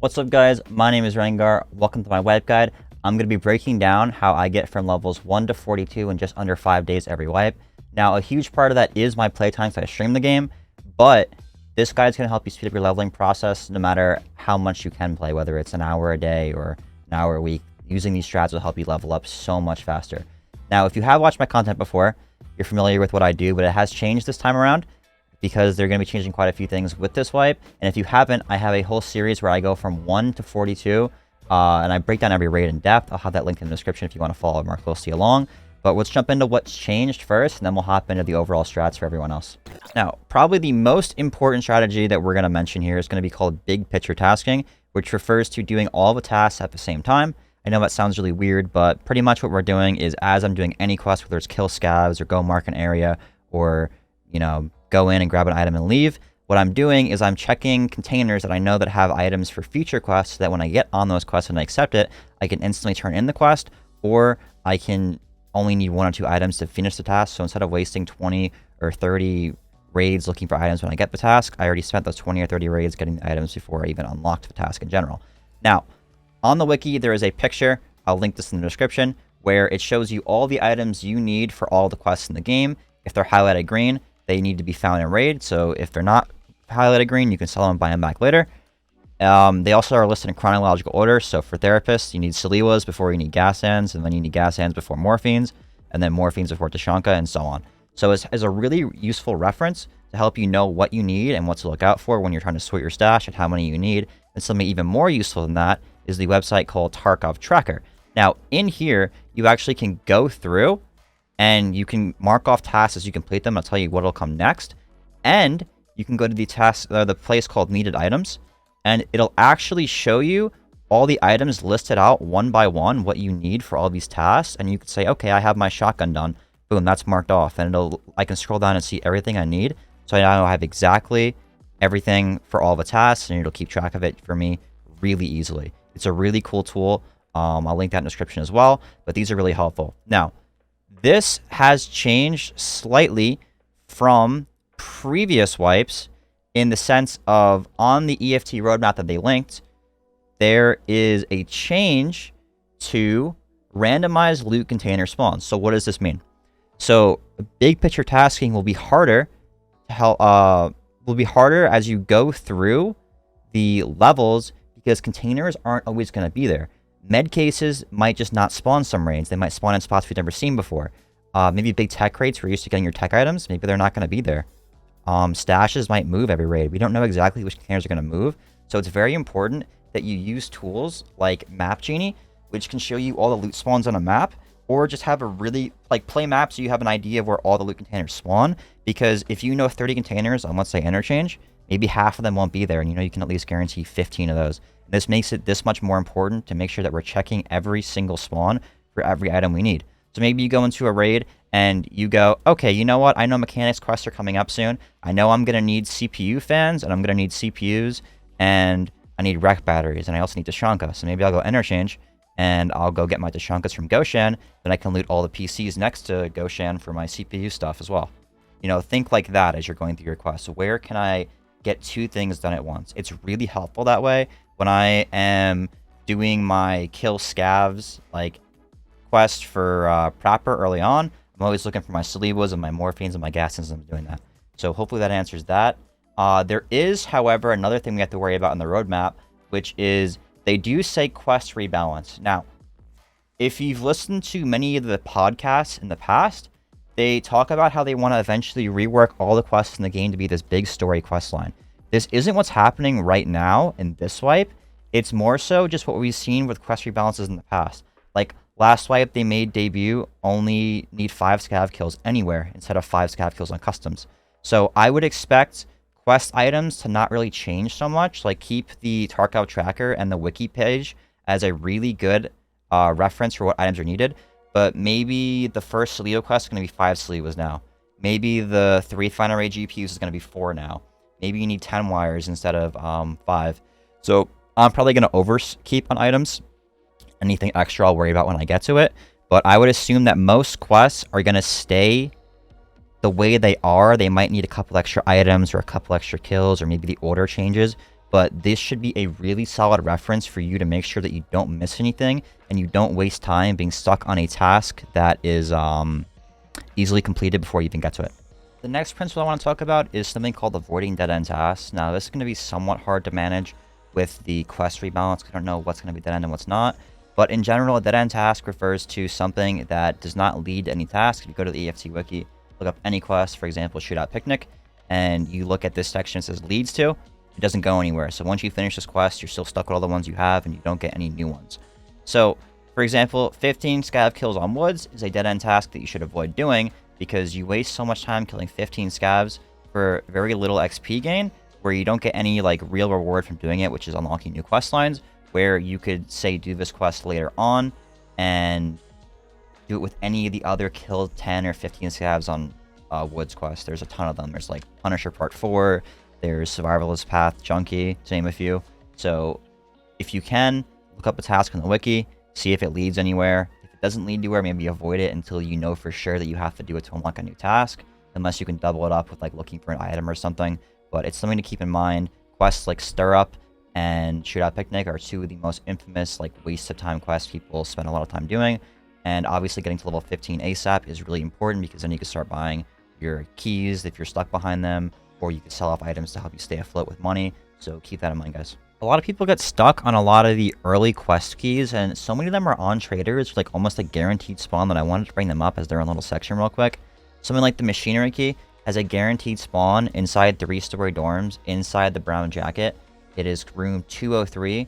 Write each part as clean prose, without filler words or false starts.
What's up guys, my name is Rengawr, welcome to my wipe guide. I'm going to be breaking down how I get from levels 1 to 42 in just under 5 days every wipe. Now a huge part of that is my playtime, so I stream the game, but this guide is going to help you speed up your leveling process no matter how much you can play, whether it's an hour a day or an hour a week. Using these strats will help you level up so much faster. Now if you have watched my content before, you're familiar with what I do, but it has changed this time around, because they're going to be changing quite a few things with this wipe. And if you haven't, I have a whole series where I go from 1 to 42, and I break down every raid in depth. I'll have that link in the description if you want to follow more closely along. But let's jump into what's changed first, and then we'll hop into the overall strats for everyone else. Now, probably the most important strategy that we're going to mention here is going to be called big picture tasking, which refers to doing all the tasks at the same time. I know that sounds really weird, but pretty much what we're doing is as I'm doing any quest, whether it's kill scavs or go mark an area or, go in and grab an item and leave, what I'm doing is I'm checking containers that I know that have items for future quests, so that when I get on those quests and I accept it, I can instantly turn in the quest, or I can only need 1 or 2 items to finish the task. So instead of wasting 20 or 30 raids looking for items when I get the task, I already spent those 20 or 30 raids getting the items before I even unlocked the task in general. Now, on the wiki, there is a picture, I'll link this in the description, where it shows you all the items you need for all the quests in the game. If they're highlighted green, they need to be found in raid, so if they're not highlighted green, you can sell them and buy them back later. They also are listed in chronological order, so for therapists, you need Salewas before you need gas hands, and then you need gas hands before morphines, and then morphines before Tashanka, and so on. So it's a really useful reference to help you know what you need and what to look out for when you're trying to sort your stash and how many you need. And something even more useful than that is the website called Tarkov Tracker. Now, in here, you actually can go through and you can mark off tasks as you complete them. I'll tell you what will come next. And you can go to the place called needed items, and it'll actually show you all the items listed out one by one, what you need for all these tasks. And you can say, okay, I have my shotgun done. Boom, that's marked off. And I can scroll down and see everything I need. So I now have exactly everything for all the tasks, and it'll keep track of it for me really easily. It's a really cool tool. I'll link that in the description as well, but these are really helpful. Now, this has changed slightly from previous wipes in the sense of on the EFT roadmap that they linked, there is a change to randomized loot container spawns. So what does this mean? So big picture tasking will be harder to help, as you go through the levels, because containers aren't always going to be there. Med cases might just not spawn some raids. They might spawn in spots we've never seen before. Maybe big tech crates, we're used to getting your tech items. Maybe they're not going to be there. Stashes might move every raid. We don't know exactly which containers are going to move. So it's very important that you use tools like Map Genie, which can show you all the loot spawns on a map, or just have a really, play maps so you have an idea of where all the loot containers spawn. Because if you know 30 containers on, let's say, interchange, maybe half of them won't be there, and you can at least guarantee 15 of those. This makes it this much more important to make sure that we're checking every single spawn for every item we need. So maybe you go into a raid and you go, okay, you know what? I know mechanics quests are coming up soon. I know I'm going to need CPU fans, and I'm going to need CPUs, and I need rec batteries, and I also need Tashanka. So maybe I'll go interchange, and I'll go get my Tashankas from Goshan. Then I can loot all the PCs next to Goshan for my CPU stuff as well. Think like that as you're going through your quest. So where can I get 2 things done at once? It's really helpful that way. When I am doing my kill scavs, quest for Prapor early on, I'm always looking for my Salewas and my morphines and my gases, and I'm doing that. So hopefully that answers that. There is, however, another thing we have to worry about in the roadmap, which is they do say quest rebalance. Now, if you've listened to many of the podcasts in the past, they talk about how they want to eventually rework all the quests in the game to be this big story quest line. This isn't what's happening right now in this wipe. It's more so just what we've seen with quest rebalances in the past. Last wipe, they made debut only need 5 scav kills anywhere instead of 5 scav kills on customs. So I would expect quest items to not really change so much. Keep the Tarkov tracker and the wiki page as a really good reference for what items are needed. But maybe the first Salewa quest is going to be 5 Salewas now. Maybe the 3 final raid GPUs is going to be 4 now. Maybe you need 10 wires instead of 5. So I'm probably going to overkeep on items. Anything extra I'll worry about when I get to it. But I would assume that most quests are going to stay the way they are. They might need a couple extra items or a couple extra kills, or maybe the order changes. but this should be a really solid reference for you to make sure that you don't miss anything and you don't waste time being stuck on a task that is easily completed before you even get to it. The next principle I want to talk about is something called avoiding dead-end tasks. Now, this is going to be somewhat hard to manage with the quest rebalance. I don't know what's going to be dead-end and what's not. But in general, a dead-end task refers to something that does not lead to any task. If you go to the EFT wiki, look up any quest, for example, Shootout Picnic, and you look at this section that says leads to, it doesn't go anywhere. So once you finish this quest, you're still stuck with all the ones you have and you don't get any new ones. So, for example, 15 scav kills on woods is a dead-end task that you should avoid doing because you waste so much time killing 15 scavs for very little XP gain, where you don't get any like real reward from doing it, which is unlocking new quest lines, where you could say do this quest later on and do it with any of the other kill 10 or 15 scavs on woods quest. There's a ton of them. There's like Punisher Part 4, there's Survivalist Path, Junkie, to name a few. So if you can, look up a task on the wiki, see if it leads anywhere. If it doesn't lead anywhere, maybe avoid it until you know for sure that you have to do it to unlock a new task, unless you can double it up with like looking for an item or something. But it's something to keep in mind. Quests like Stir Up and Shootout Picnic are two of the most infamous like waste of time quests people spend a lot of time doing. And obviously getting to level 15 ASAP is really important because then you can start buying your keys if you're stuck behind them, or you can sell off items to help you stay afloat with money. So keep that in mind, guys. A lot of people get stuck on a lot of the early quest keys, and so many of them are on traders, like almost a guaranteed spawn, that I wanted to bring them up as their own little section real quick. Something like the machinery key has a guaranteed spawn inside 3-story dorms inside the brown jacket. It is room 203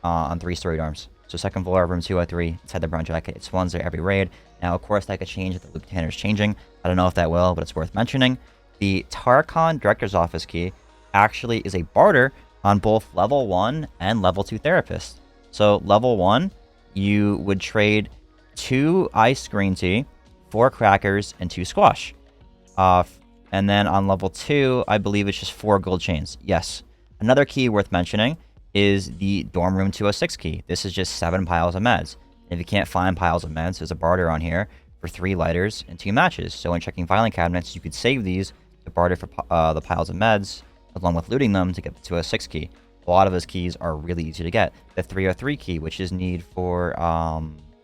on 3-story dorms. So second floor, room 203, inside the brown jacket. It spawns there every raid. Now, of course, that could change if the loot container is changing. I don't know if that will, but it's worth mentioning. The Tarkov Director's Office key actually is a barter on both level 1 and level 2 therapists. So level 1, you would trade 2 ice green tea, 4 crackers, and 2 squash. And then on level 2, I believe it's just 4 gold chains. Yes. Another key worth mentioning is the dorm room 206 key. This is just 7 piles of meds. And if you can't find piles of meds, there's a barter on here for 3 lighters and 2 matches. So when checking filing cabinets, you could save these to barter for the piles of meds, along with looting them to get the 206 key. A lot of those keys are really easy to get. The 303 key, which is need for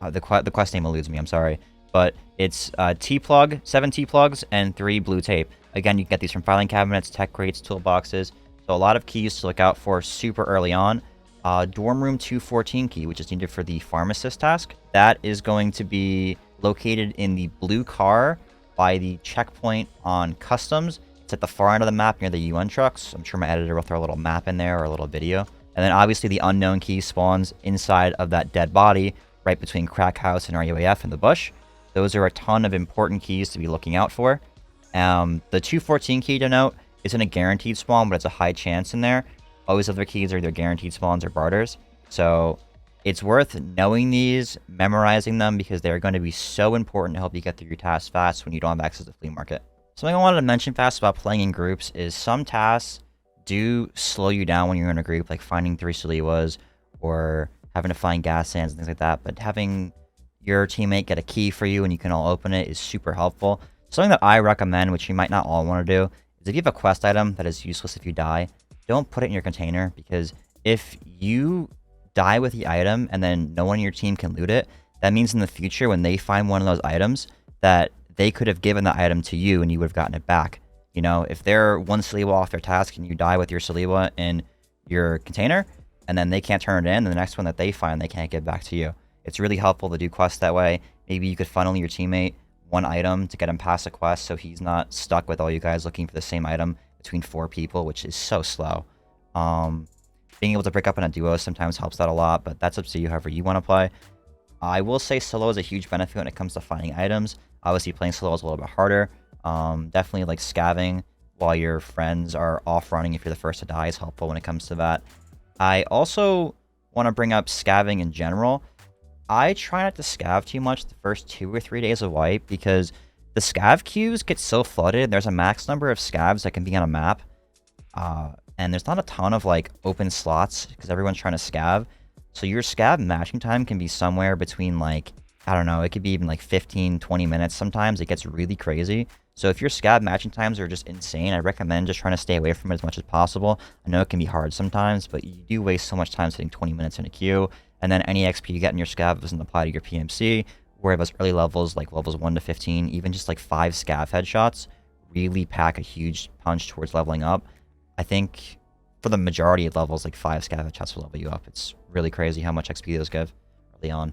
the quest name eludes me, I'm sorry, but it's T-plug, 7 T-plugs, and 3 blue tape. Again, you can get these from filing cabinets, tech crates, toolboxes. So a lot of keys to look out for super early on. Dorm room 214 key, which is needed for the pharmacist task. That is going to be located in the blue car by the checkpoint on customs. It's at the far end of the map near the UN trucks. I'm sure my editor will throw a little map in there or a little video. And then obviously the unknown key spawns inside of that dead body, right between Crack House and RUAF in the bush. Those are a ton of important keys to be looking out for. The 214 key to note isn't a guaranteed spawn, but it's a high chance in there. All these other keys are either guaranteed spawns or barters. So it's worth knowing these, memorizing them, because they're going to be so important to help you get through your tasks fast when you don't have access to the flea market. Something I wanted to mention fast about playing in groups is some tasks do slow you down when you're in a group, like finding 3 Salewas or having to find gas sands and things like that. But having your teammate get a key for you and you can all open it is super helpful. Something that I recommend, which you might not all want to do, is if you have a quest item that is useless if you die, don't put it in your container, because if you die with the item and then no one in your team can loot it, that means in the future when they find one of those items that they could have given the item to you and you would have gotten it back. You know, if they're 1 Salewa off their task and you die with your Salewa in your container and then they can't turn it in, and the next one that they find they can't give back to you. It's really helpful to do quests that way. Maybe you could funnel your teammate 1 item to get him past a quest so he's not stuck with all you guys looking for the same item between 4 people, which is so slow. Being able to break up in a duo sometimes helps out a lot, but that's up to you however you want to play. I will say solo is a huge benefit when it comes to finding items. Obviously playing solo is a little bit harder. Definitely like scaving while your friends are off running if you're the first to die is helpful when it comes to that. I also want to bring up scaving in general. I try not to scav too much the first 2 or 3 days of wipe, because the scav queues get so flooded. There's a max number of scavs that can be on a map. And there's not a ton of like open slots because everyone's trying to scav. So your scav matching time can be somewhere between like, I don't know, it could be even like 15, 20 minutes sometimes. It gets really crazy. So if your scav matching times are just insane, I recommend just trying to stay away from it as much as possible. I know it can be hard sometimes, but you do waste so much time sitting 20 minutes in a queue, and then any XP you get in your scav doesn't apply to your PMC, whereas early levels, like levels 1 to 15, even just like 5 scav headshots, really pack a huge punch towards leveling up. I think for the majority of levels, like 5 scav headshots will level you up. It's really crazy how much XP those give early on.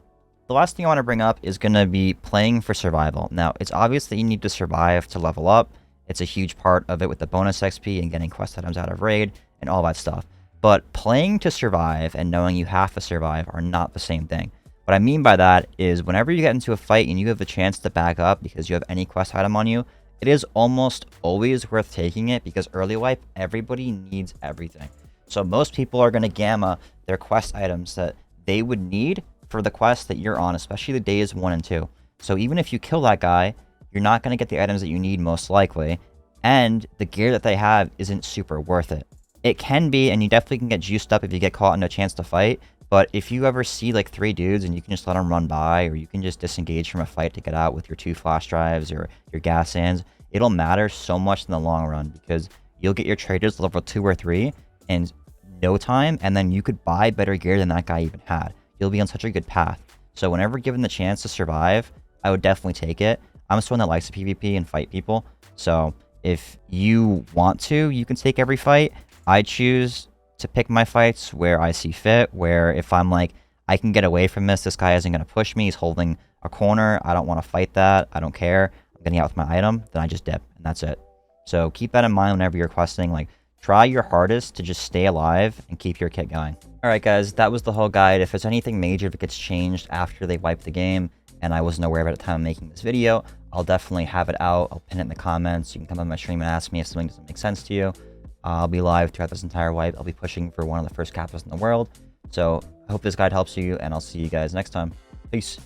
The last thing I want to bring up is going to be playing for survival. Now, it's obvious that you need to survive to level up. It's a huge part of it with the bonus XP and getting quest items out of raid and all that stuff. But playing to survive and knowing you have to survive are not the same thing. What I mean by that is whenever you get into a fight and you have the chance to back up because you have any quest item on you, it is almost always worth taking it because early wipe, everybody needs everything. So most people are going to gamma their quest items that they would need for the quest that you're on, especially the days 1 and 2. So even if you kill that guy, you're not going to get the items that you need most likely, and the gear that they have isn't super worth it. It can be, and you definitely can get juiced up if you get caught in a chance to fight, but if you ever see like 3 dudes and you can just let them run by, or you can just disengage from a fight to get out with your 2 flash drives or your gas sands, it'll matter so much in the long run because you'll get your traders level 2 or 3 in no time, and then you could buy better gear than that guy even had. You'll be on such a good path. So whenever given the chance to survive, I would definitely take it. I'm someone that likes to PvP and fight people. So if you want to, you can take every fight. I choose to pick my fights where I see fit, where if I'm like, I can get away from this guy isn't going to push me, he's holding a corner, I don't want to fight that, I don't care, I'm getting out with my item, then I just dip, and that's it. So keep that in mind whenever you're questing, like, try your hardest to just stay alive and keep your kit going. Alright guys, that was the whole guide. If there's anything major that gets changed after they wipe the game, and I wasn't aware of it at the time of making this video, I'll definitely have it out. I'll pin it in the comments. You can come on my stream and ask me if something doesn't make sense to you. I'll be live throughout this entire wipe. I'll be pushing for one of the first capitals in the world. So I hope this guide helps you, and I'll see you guys next time. Peace.